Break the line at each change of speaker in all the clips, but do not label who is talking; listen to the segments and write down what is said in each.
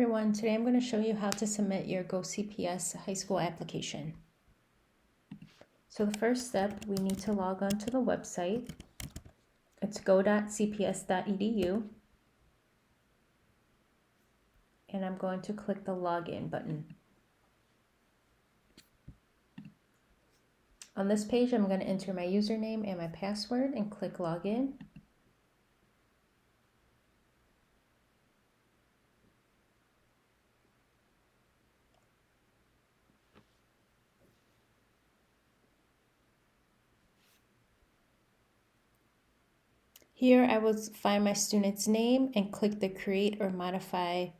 Everyone, today I'm going to show you how to submit your GoCPS high school application. So the first step, we need to log on to the website. It's go.cps.edu, and I'm going to click the login button. On this page, I'm going to enter my username and my password and click login. Here I will find my student's name and click the create or modify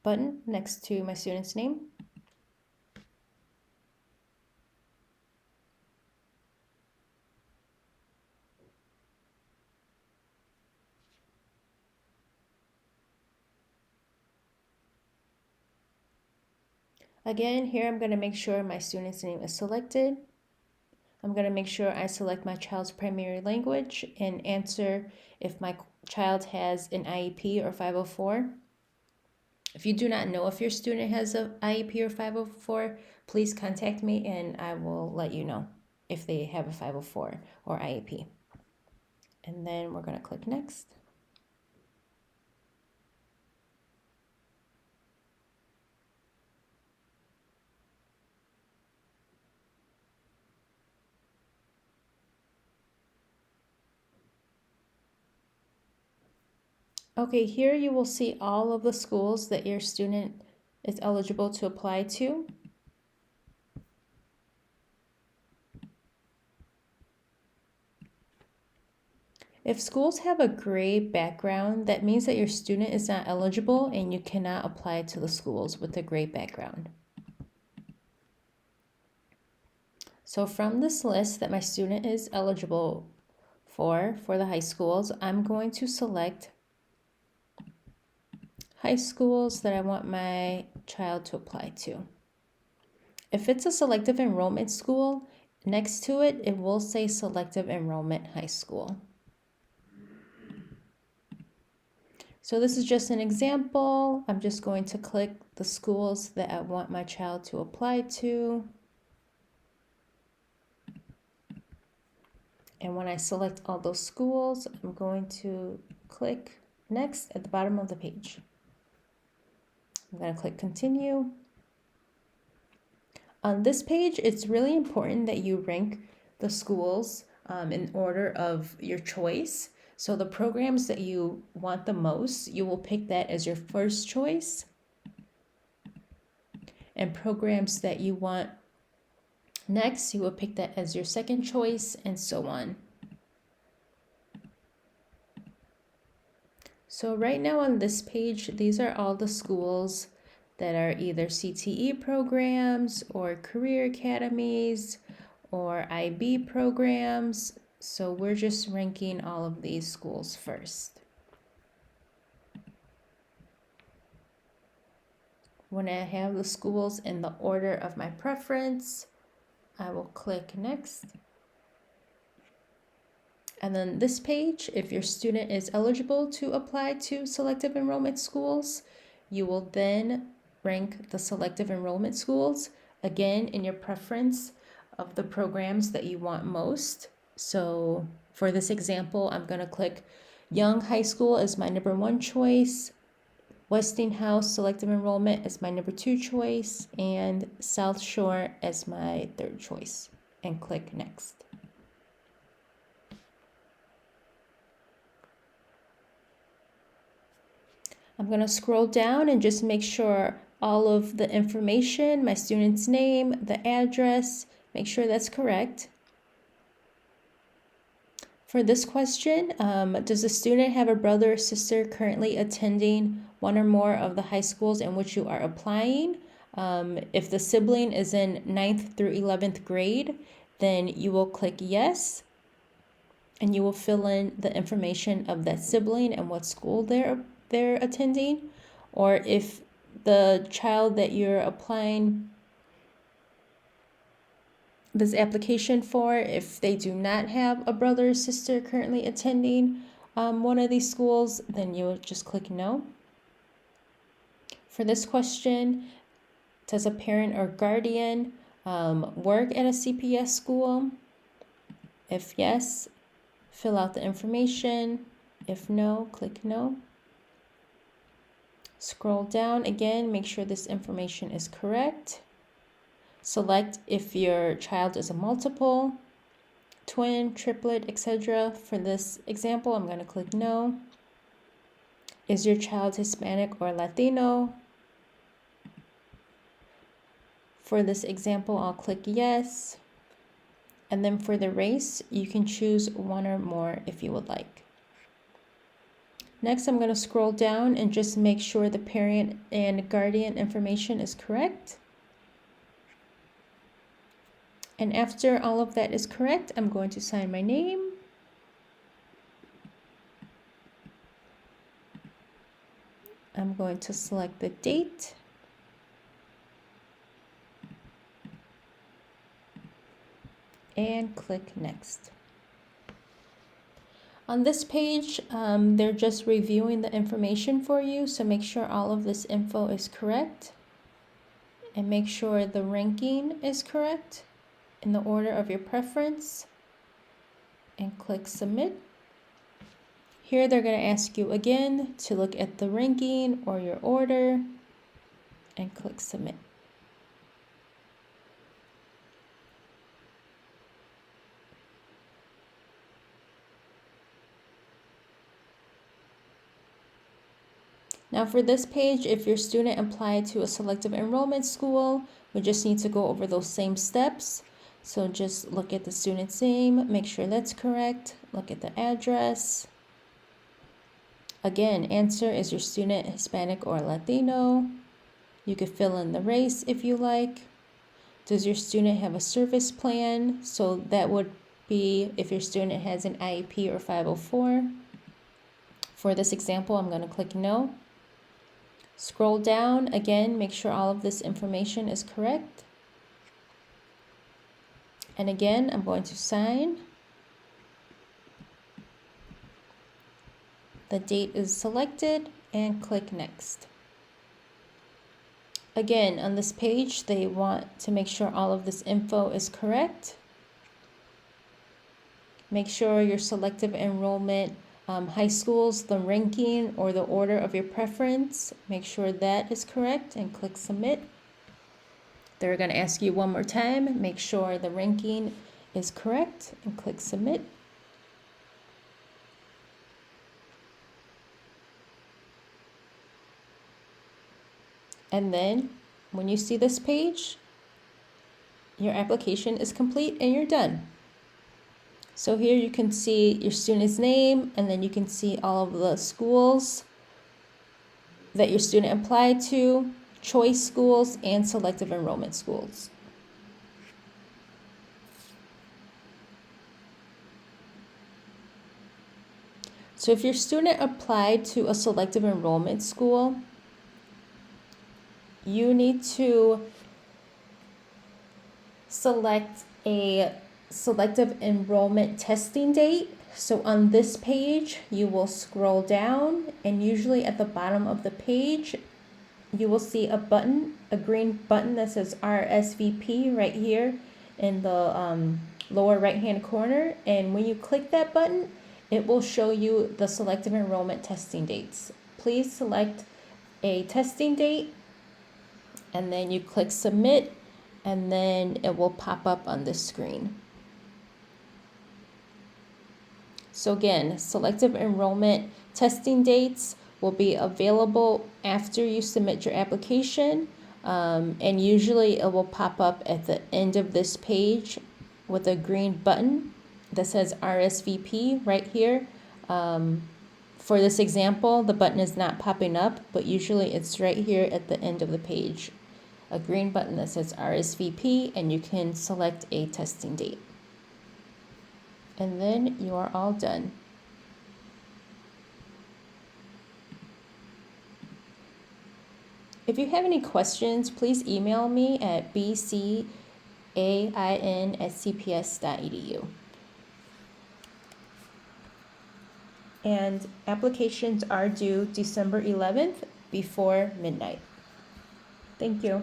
button next to my student's name. Again, here I'm going to make sure my student's name is selected. I'm going to make sure I select my child's primary language and answer if my child has an IEP or 504. If you do not know if your student has an IEP or 504, please contact me and I will let you know if they have a 504 or IEP. And then we're going to click next. Okay, here you will see all of the schools that your student is eligible to apply to. If schools have a gray background, that means that your student is not eligible and you cannot apply to the schools with a gray background. So from this list that my student is eligible for the high schools, I'm going to select high schools that I want my child to apply to. If it's a selective enrollment school, next to it, it will say selective enrollment high school. So this is just an example. I'm just going to click the schools that I want my child to apply to. And when I select all those schools, I'm going to click next at the bottom of the page. I'm going to click continue. On this page, it's really important that you rank the schools in order of your choice. So the programs that you want the most, you will pick that as your first choice. And programs that you want next, you will pick that as your second choice, and so on. So right now on this page, these are all the schools that are either CTE programs or career academies or IB programs. So we're just ranking all of these schools first. When I have the schools in the order of my preference, I will click next. And then this page, if your student is eligible to apply to selective enrollment schools, you will then rank the selective enrollment schools, again, in your preference of the programs that you want most. So for this example, I'm going to click Young High School as my number 1 choice, Westinghouse Selective Enrollment as my number 2 choice, and South Shore as my 3rd choice, and click next. I'm going to scroll down and just make sure all of the information, my student's name, the address, make sure that's correct. For this question, does the student have a brother or sister currently attending one or more of the high schools in which you are applying? If the sibling is in 9th through 11th grade, then you will click yes, and you will fill in the information of that sibling and what school they're attending. Or if the child that you're applying this application for, if they do not have a brother or sister currently attending one of these schools, then you would just click no. For this question, does a parent or guardian work at a CPS school? If yes, fill out the information. If no, click no. Scroll down again, make sure this information is correct. Select if your child is a multiple, twin, triplet, etc. For this example, I'm going to click no. Is your child Hispanic or Latino? For this example, I'll click yes. And then for the race, you can choose one or more if you would like. Next, I'm going to scroll down and just make sure the parent and guardian information is correct. And after all of that is correct, I'm going to sign my name. I'm going to select the date. And click next. On this page, they're just reviewing the information for you, so make sure all of this info is correct. And make sure the ranking is correct in the order of your preference. And click submit. Here they're going to ask you again to look at the ranking or your order and click submit. Now for this page, if your student applied to a selective enrollment school, we just need to go over those same steps. So just look at the student's name, make sure that's correct, look at the address. Again, answer, is your student Hispanic or Latino? You could fill in the race if you like. Does your student have a service plan? So that would be if your student has an IEP or 504. For this example, I'm going to click no. Scroll down, again, make sure all of this information is correct. And again, I'm going to sign. The date is selected and click next. Again, on this page, they want to make sure all of this info is correct. Make sure your selective enrollment high schools, the ranking or the order of your preference, make sure that is correct and click submit. They're going to ask you one more time, make sure the ranking is correct and click submit. And then when you see this page, your application is complete and you're done. So here you can see your student's name, and then you can see all of the schools that your student applied to, choice schools, and selective enrollment schools. So if your student applied to a selective enrollment school, you need to select a selective enrollment testing date. So on this page, you will scroll down, and usually at the bottom of the page, you will see a button, a green button that says RSVP right here in the lower right hand corner. And when you click that button, it will show you the selective enrollment testing dates. Please select a testing date, and then you click submit, and then it will pop up on this screen. So again, selective enrollment testing dates will be available after you submit your application, and usually it will pop up at the end of this page with a green button that says RSVP right here. For this example, the button is not popping up, but usually it's right here at the end of the page. A green button that says RSVP, and you can select a testing date. And then you are all done. If you have any questions, please email me at bcain@cps.edu. And applications are due December 11th before midnight. Thank you.